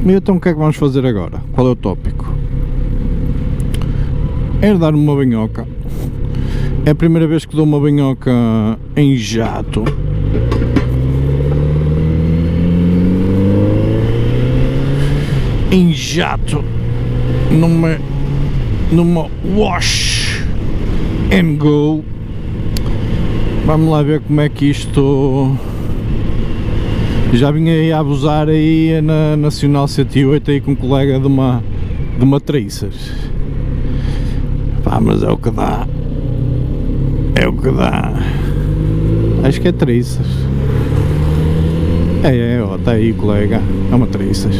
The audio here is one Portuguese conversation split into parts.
E então o que é que vamos fazer agora? Qual é o tópico? É dar-me uma banhoca. É a primeira vez que dou uma banhoca em jato. Em jato. Numa wash and go. Vamos lá ver como é que isto... Já vinha aí a abusar aí na Nacional 108 aí com um colega de uma Tracer. Pá, mas é o que dá. É o que dá. Acho que é Tracer. Ó, está aí, colega. É uma Tracer.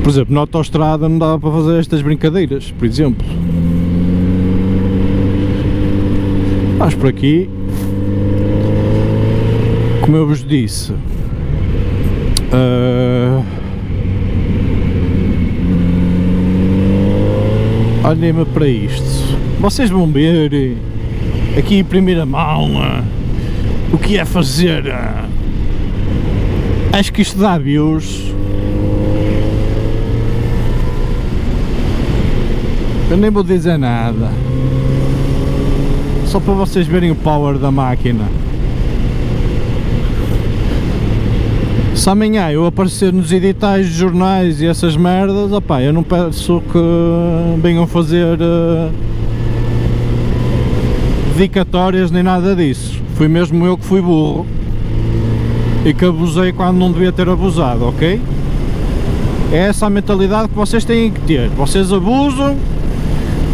Por exemplo, na autoestrada não dava para fazer estas brincadeiras, por exemplo. Mas por aqui, como eu vos disse, olhem-me para isto. Vocês vão ver aqui em primeira mão o que é fazer. Acho que isto dá views. Eu nem vou dizer nada. Só para vocês verem o power da máquina. Se amanhã eu aparecer nos editais de jornais e essas merdas, opá, eu não peço que venham fazer dedicatórias nem nada disso. Fui mesmo eu que fui burro e que abusei quando não devia ter abusado, ok? É essa a mentalidade que vocês têm que ter. Vocês abusam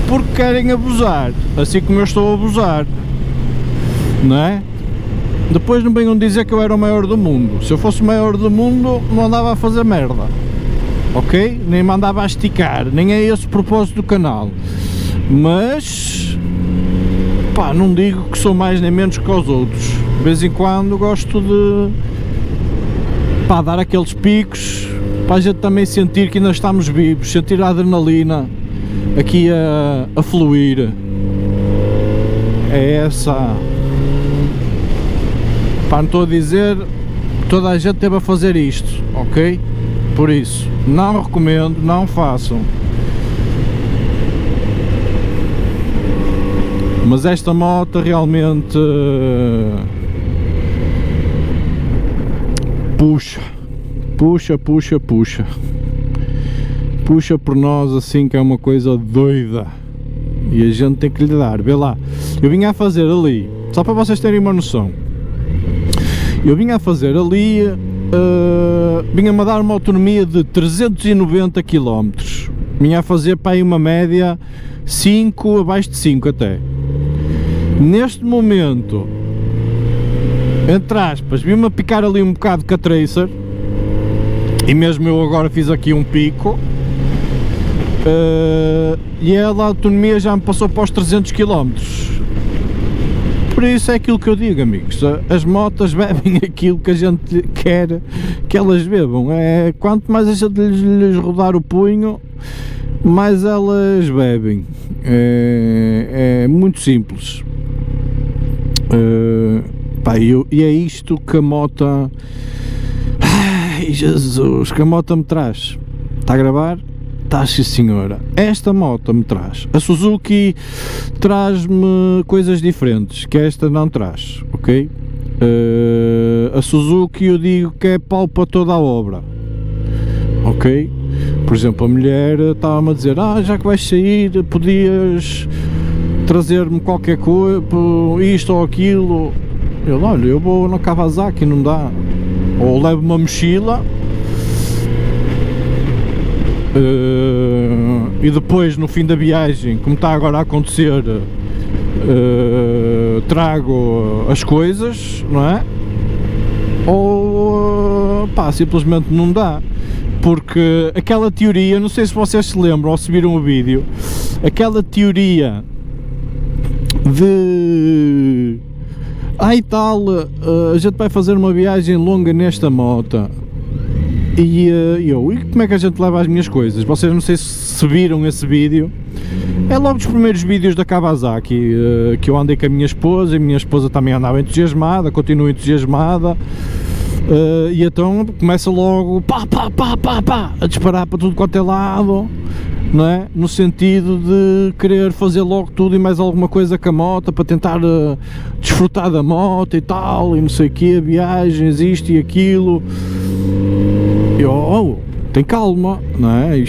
porque querem abusar, assim como eu estou a abusar, não é? Depois não venham dizer que eu era o maior do mundo. Se eu fosse o maior do mundo, não andava a fazer merda, ok? Nem me andava a esticar, nem é esse o propósito do canal. Mas, pá, não digo que sou mais nem menos que os outros. De vez em quando gosto de, pá, dar aqueles picos, para a gente também sentir que ainda estamos vivos, sentir a adrenalina aqui a fluir. É essa. Pá, não estou a dizer que toda a gente deve fazer isto, ok? Por isso, não recomendo, não façam. Mas esta moto realmente puxa por nós assim, que é uma coisa doida e a gente tem que lhe dar. Vê lá, eu vinha a fazer ali, só para vocês terem uma noção, eu vinha a fazer ali, vinha-me a dar uma autonomia de 390 km, vinha a fazer para aí uma média 5, abaixo de 5 até. Neste momento, entre aspas, vi-me a picar ali um bocado com a Tracer, e mesmo eu agora fiz aqui um pico, e ela, a autonomia já me passou para os 300 km. Por isso é aquilo que eu digo, amigos, as motas bebem aquilo que a gente quer que elas bebam. Quanto mais a gente lhes rodar o punho, mais elas bebem. É muito simples. Pá, e é isto que a moto... Ai, Jesus, que a moto me traz. Está a gravar? Está, sim senhora. Esta moto me traz. A Suzuki traz-me coisas diferentes que esta não traz, ok? A Suzuki eu digo que é pau para toda a obra, ok? Por exemplo, a mulher estava-me a dizer: já que vais sair, podias trazer-me qualquer coisa, isto ou aquilo. Eu, olha, eu vou na Kawasaki, não dá. Ou levo uma mochila, e depois no fim da viagem, como está agora a acontecer, trago as coisas, não é? Ou pá, simplesmente não dá. Porque aquela teoria, não sei se vocês se lembram ou se viram o vídeo, aquela teoria de e tal, a gente vai fazer uma viagem longa nesta moto, e como é que a gente leva as minhas coisas? Vocês não sei se viram esse vídeo, é logo dos primeiros vídeos da Kawasaki, que eu andei com a minha esposa também andava entusiasmada, continua entusiasmada, E então começa logo a disparar para tudo quanto é lado, não é? No sentido de querer fazer logo tudo e mais alguma coisa com a moto para tentar desfrutar da moto e tal, e não sei o quê, viagens, isto e aquilo. Tem calma, não é?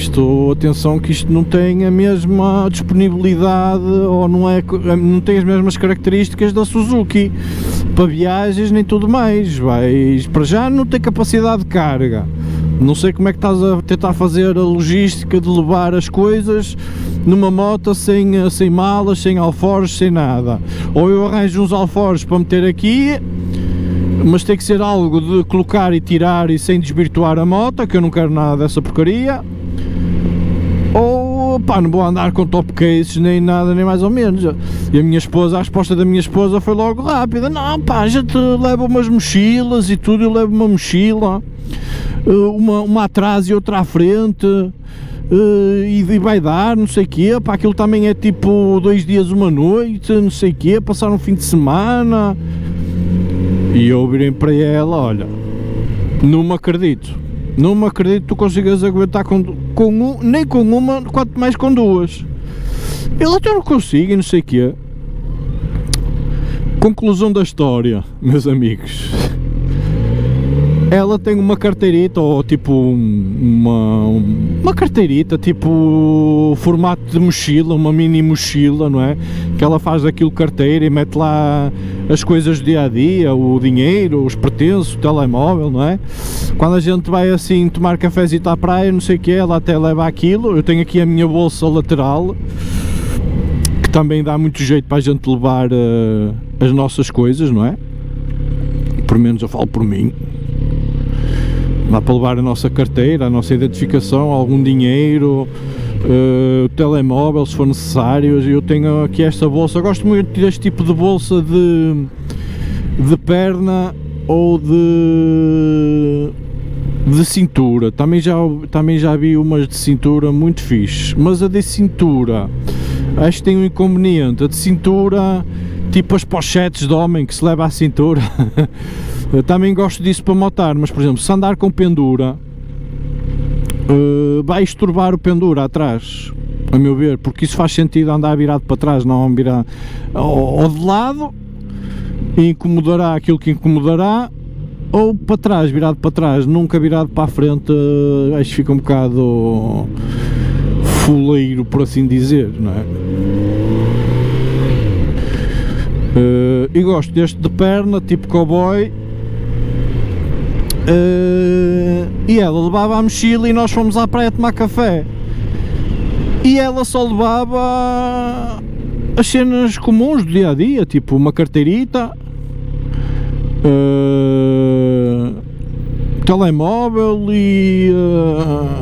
Atenção que isto não tem a mesma disponibilidade ou não tem as mesmas características da Suzuki para viagens nem tudo mais. Para já não tem capacidade de carga. Não sei como é que estás a tentar fazer a logística de levar as coisas numa moto sem malas, sem alforjes, sem nada. Ou eu arranjo uns alforjes para meter aqui, mas tem que ser algo de colocar e tirar e sem desvirtuar a moto, que eu não quero nada dessa porcaria. Ou não vou andar com top cases nem nada, nem mais ou menos. E a resposta da minha esposa foi logo rápida: não, já te levo umas mochilas e tudo, eu levo uma mochila, uma atrás e outra à frente, e vai dar, não sei o quê, aquilo também é tipo 2 dias, 1 noite, não sei o quê, passar um fim de semana. E eu virei para ela: olha, não me acredito que tu consigas aguentar nem com uma, quanto mais com 2. Ela até não consigo e não sei o quê. Conclusão da história, meus amigos: ela tem uma carteirita, ou tipo uma carteirita, tipo formato de mochila, uma mini mochila, não é? Que ela faz daquilo carteira e mete lá as coisas do dia a dia, o dinheiro, os pertences, o telemóvel, não é? Quando a gente vai assim tomar cafezito à praia, não sei o que, ela até leva aquilo. Eu tenho aqui a minha bolsa lateral, que também dá muito jeito para a gente levar as nossas coisas, não é? Por menos eu falo por mim. Dá para levar a nossa carteira, a nossa identificação, algum dinheiro, o telemóvel, se for necessário. Eu tenho aqui esta bolsa. Eu gosto muito deste tipo de bolsa de perna ou de cintura. Também já vi umas de cintura muito fixe, mas a de cintura acho que tem um inconveniente. A de cintura, tipo as pochetes de homem que se leva à cintura. Eu também gosto disso para motar, mas por exemplo, se andar com pendura, vai estorbar o pendura atrás, a meu ver, porque isso faz sentido andar virado para trás, não virar ou de lado, e incomodará aquilo que incomodará, ou para trás, virado para trás, nunca virado para a frente. Acho que fica um bocado fuleiro, por assim dizer, não é? E gosto deste de perna, tipo cowboy. E ela levava a mochila e nós fomos à praia tomar café, e ela só levava as cenas comuns do dia a dia, tipo uma carteirita, telemóvel e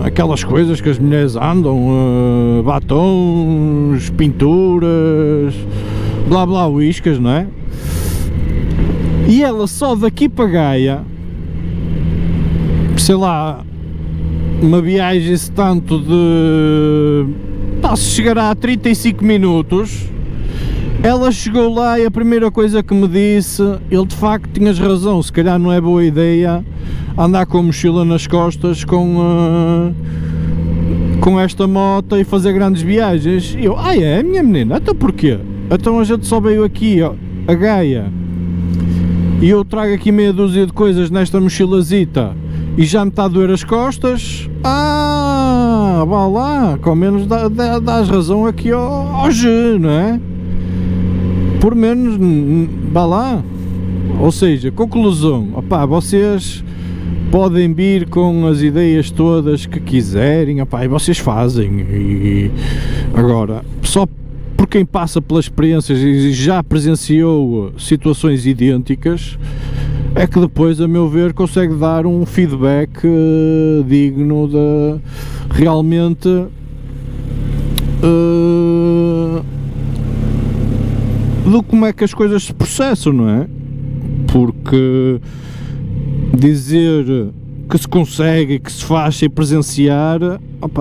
aquelas coisas que as mulheres andam, batons, pinturas, blá blá, uíscas, não é? E ela só daqui para Gaia, sei lá, uma viagem esse tanto de... se chegará a 35 minutos, ela chegou lá e a primeira coisa que me disse: ele de facto tinhas razão, se calhar não é boa ideia andar com a mochila nas costas com esta moto e fazer grandes viagens. E eu: é, minha menina, então porquê? Então a gente só veio aqui, ó, a Gaia, e eu trago aqui meia dúzia de coisas nesta mochilazita e já me está a doer as costas. Vá lá, com menos dás razão aqui ao G, não é? Por menos, vá lá. Ou seja, conclusão: vocês podem vir com as ideias todas que quiserem, e vocês fazem. E agora, só por quem passa pelas experiências e já presenciou situações idênticas, é que depois, a meu ver, consegue dar um feedback digno de realmente de como é que as coisas se processam, não é? Porque dizer que se consegue, que se faz sem presenciar,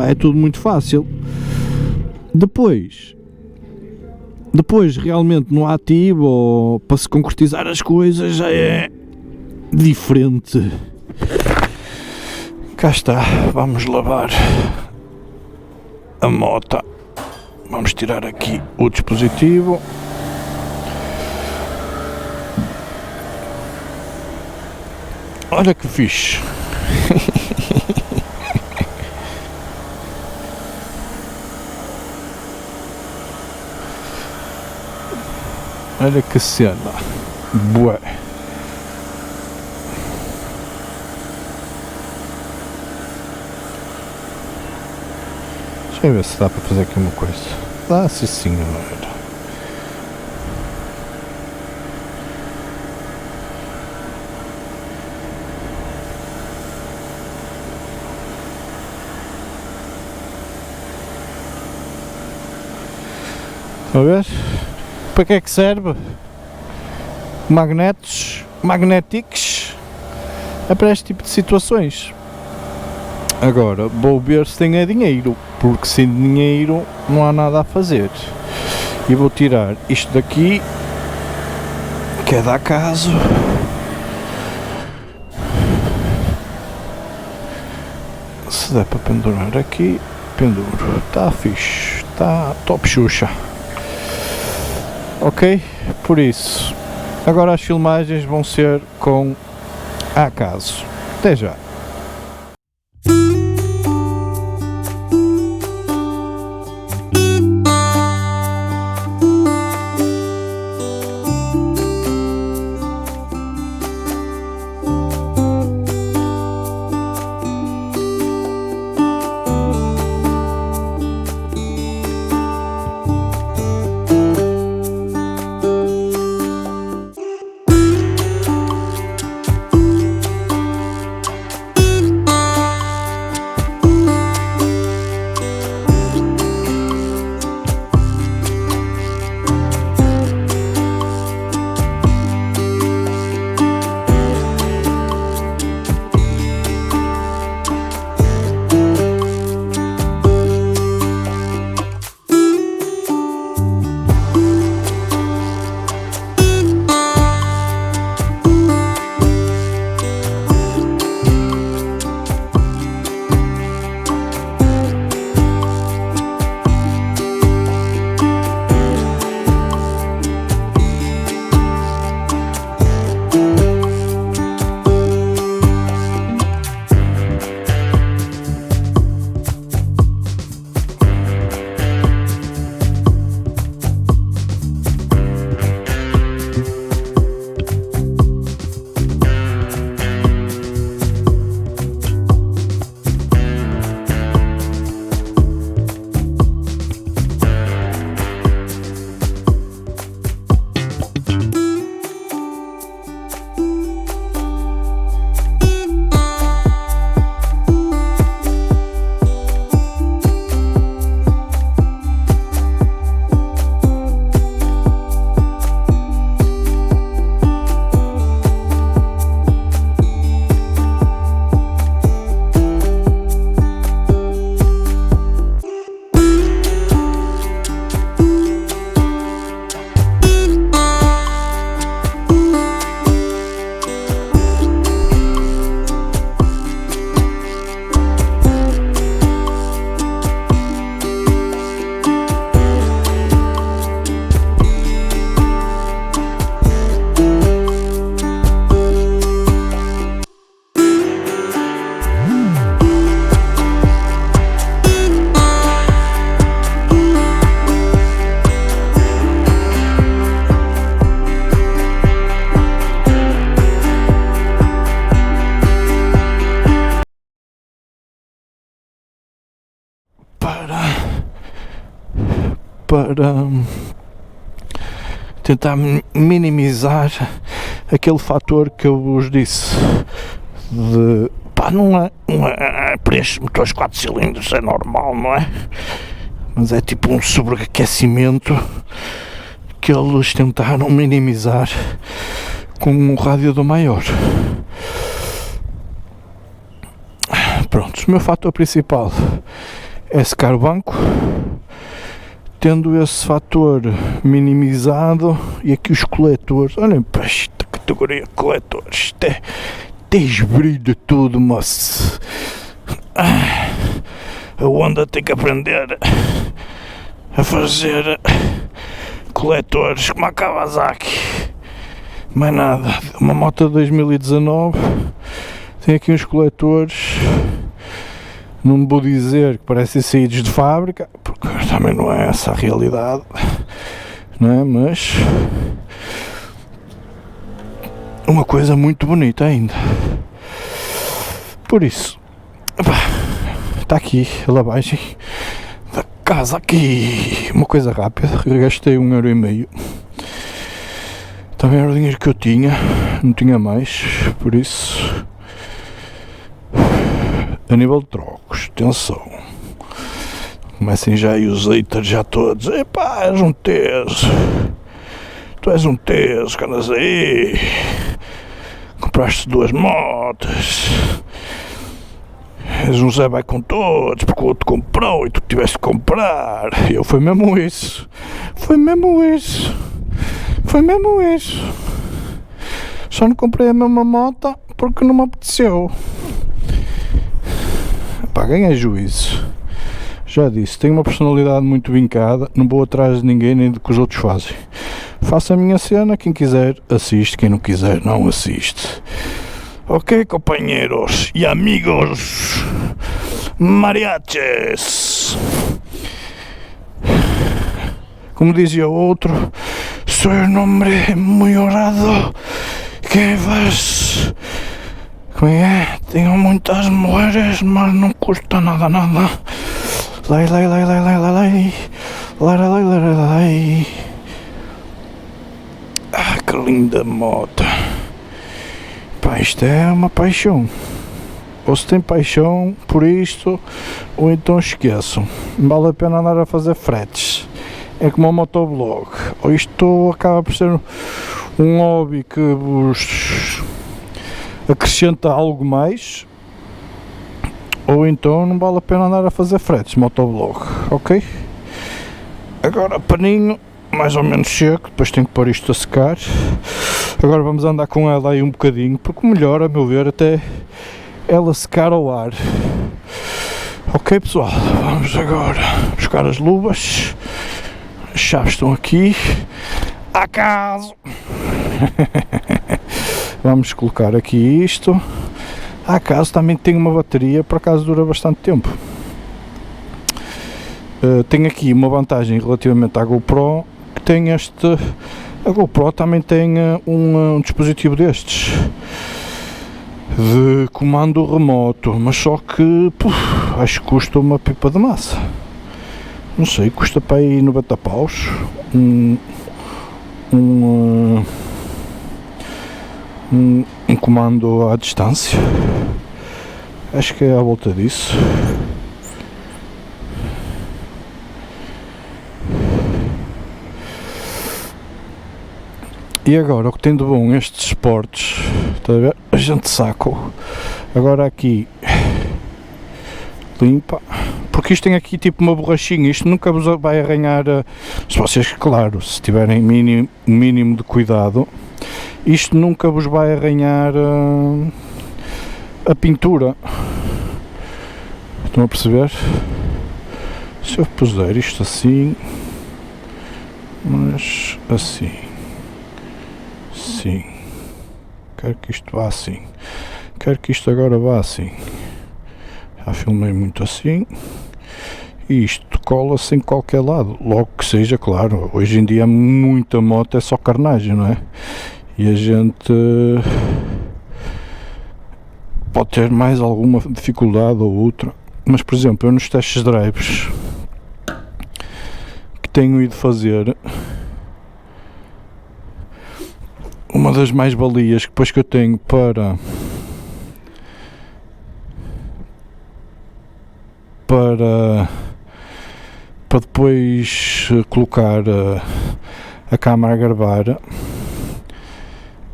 é tudo muito fácil. Depois realmente no ativo, ou para se concretizar as coisas, já diferente. Cá está, vamos lavar a moto. Vamos tirar aqui o dispositivo. Olha que fixe. Olha que cena. Bué. Deixa eu ver se dá para fazer aqui uma coisa. Dá, sim senhora. Estão a ver? Para que é que serve? Magnéticos é para este tipo de situações. Agora vou ver se tem dinheiro, porque sem dinheiro não há nada a fazer. E vou tirar isto daqui, que é da acaso. Se dá para pendurar aqui, penduro. Está fixe, está top xuxa. Ok? Por isso, agora as filmagens vão ser com a acaso. Até já. Para tentar minimizar aquele fator que eu vos disse de pá, não é para estes motores 4 cilindros é normal, não é? Mas é tipo um sobreaquecimento que eles tentaram minimizar com um radiador maior. Pronto, o meu fator principal é secar o banco. Tendo esse fator minimizado, e aqui os coletores, olhem para isto que categoria coletores. Tens brilho tudo, moço. A Honda tem que aprender a fazer coletores como a Kawasaki. Mais nada. Uma moto de 2019 tem aqui uns coletores. Não me vou dizer que parecem saídos de fábrica, porque também não é essa a realidade, não é? Mas uma coisa muito bonita ainda. Por isso, está aqui a lavagem da casa aqui. Uma coisa rápida, gastei 1,5€. Também era o dinheiro que eu tinha, não tinha mais, por isso. A nível de trocos, atenção, comecem já aí os haters já todos, epá, és um teso, tu és um teso, que andas aí, compraste 2 motos, és um Zé vai com todos, porque o outro comprou e tu tiveste de comprar, e eu foi mesmo isso, só não comprei a mesma moto porque não me apeteceu. Pá, ganhei juízo. Já disse, tenho uma personalidade muito vincada, não vou atrás de ninguém nem do que os outros fazem. Faço a minha cena, quem quiser assiste, quem não quiser não assiste. Ok, companheiros e amigos mariachis. Como dizia o outro, soy un hombre muy honrado que vas... Como é? Tenho muitas mulheres, mas não custa nada. Lai. Ah, que linda moto. Pá, isto é uma paixão. Ou se tem paixão por isto, ou então esqueçam. Não vale a pena andar a fazer fretes. É como um motovlog. Ou isto acaba por ser um hobby que vos acrescenta algo mais, ou então não vale a pena andar a fazer fretes, motovlog, ok? Agora paninho, mais ou menos seco, depois tenho que pôr isto a secar. Agora vamos andar com ela aí um bocadinho, porque o melhor, a meu ver, até ela secar ao ar. Ok, pessoal, vamos agora buscar as luvas, as chaves estão aqui, acaso. Vamos colocar aqui isto. Acaso também tem uma bateria, por acaso dura bastante tempo. Tenho aqui uma vantagem relativamente à GoPro, que tem este... A GoPro também tem um dispositivo destes de comando remoto, mas só que acho que custa uma pipa de massa. Não sei, custa para aí 90 paus. Um comando à distância, acho que é à volta disso. E agora, o que tem de bom estes esportes, está a ver? A gente saca agora aqui, limpa, porque isto tem aqui tipo uma borrachinha, isto nunca vos vai arranhar, se vocês, claro, se tiverem mínimo de cuidado, isto nunca vos vai arranhar a pintura. Estão a perceber? Se eu puser isto assim, mas assim, sim, quero que isto vá assim, quero que isto agora vá assim. Já filmei muito assim. E isto cola-se em qualquer lado, logo que seja, claro, hoje em dia muita moto é só carnagem, não é? E a gente pode ter mais alguma dificuldade ou outra, mas por exemplo, eu nos testes drives que tenho ido fazer, uma das mais-valias que depois que eu tenho para depois colocar a câmara a gravar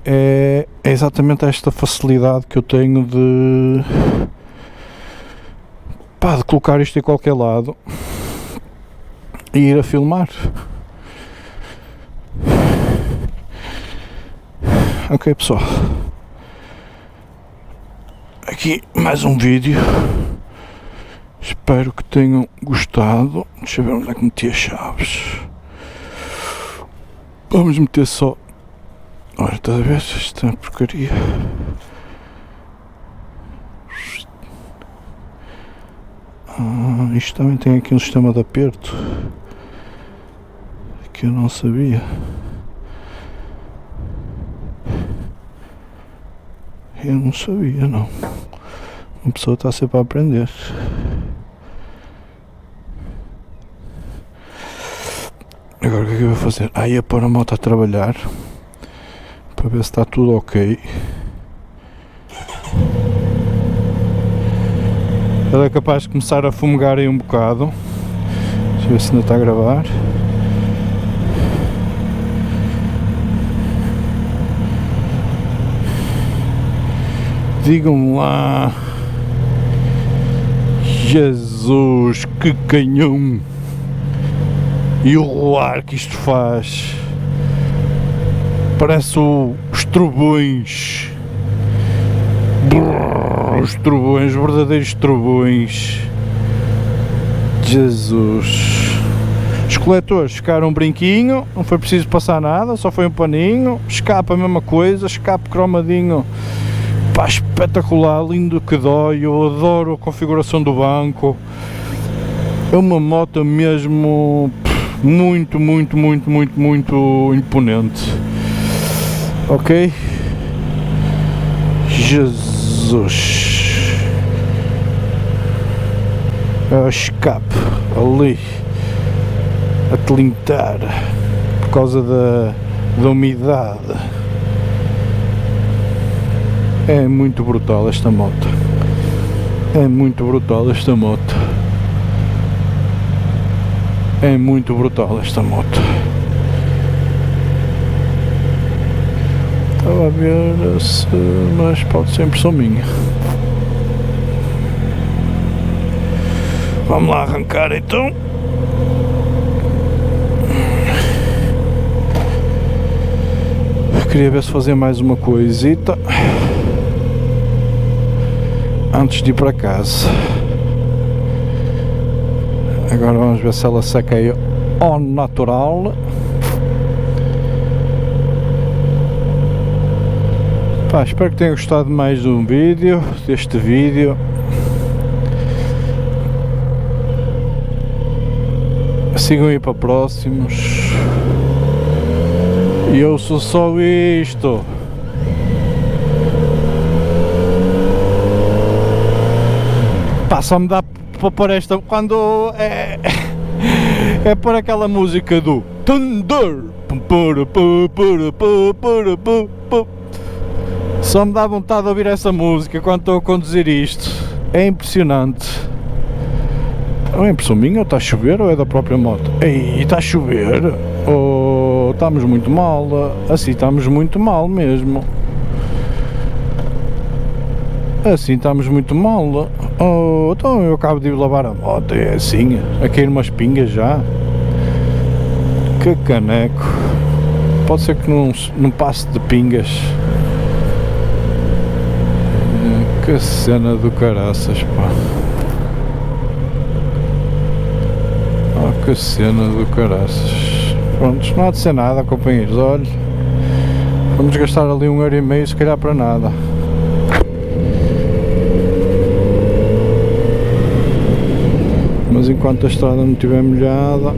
é exatamente esta facilidade que eu tenho de colocar isto em qualquer lado e ir a filmar. Ok, pessoal, aqui mais um vídeo, espero que tenham gostado. Deixa eu ver onde é que meti as chaves. Vamos meter só, olha, estás a ver, isto é uma porcaria. Isto também tem aqui um sistema de aperto que eu não sabia. Eu não sabia, não. Uma pessoa está sempre a aprender. Agora o que é que eu vou fazer? Ia pôr a moto a trabalhar para ver se está tudo ok. Ela é capaz de começar a fumegar aí um bocado. Deixa eu ver se ainda está a gravar. Digam lá. Jesus, que canhão! E o roar que isto faz. Parece os trovões. Os trovões, verdadeiros trovões. Jesus. Os coletores ficaram um brinquinho, não foi preciso passar nada, só foi um paninho. Escape a mesma coisa, escape cromadinho. Pá, espetacular, lindo que dói. Eu adoro a configuração do banco. É uma moto mesmo muito imponente. Ok? Jesus. É o escape ali a tilintar por causa da umidade. É muito brutal esta moto. É muito brutal esta moto. É muito brutal esta moto. Estava a ver se... mas pode ser impressão minha. Vamos lá arrancar então. Queria ver se fazia mais uma coisita antes de ir para casa. Agora vamos ver se ela seca aí ao natural. Pá, espero que tenham gostado mais de um vídeo, deste vídeo. Sigam aí para próximos. E eu sou só isto. Pá, só me dá para pôr esta quando é por aquela música do Thunder. Só me dá vontade de ouvir essa música quando estou a conduzir isto. É impressionante. Ou é impressão minha, ou está a chover, ou é da própria moto? Ei, está a chover? Ou estamos muito mal? Assim estamos muito mal mesmo. Assim estamos muito mal. Oh, então eu acabo de ir lavar a moto, é assim, a cair umas pingas já. Que caneco. Pode ser que não passe de pingas. Que cena do caraças, pá. Oh, que cena do caraças. Prontos, não há de ser nada, companheiros, olha. Vamos gastar ali 1,5€ se calhar para nada. Mas enquanto a estrada não estiver molhada,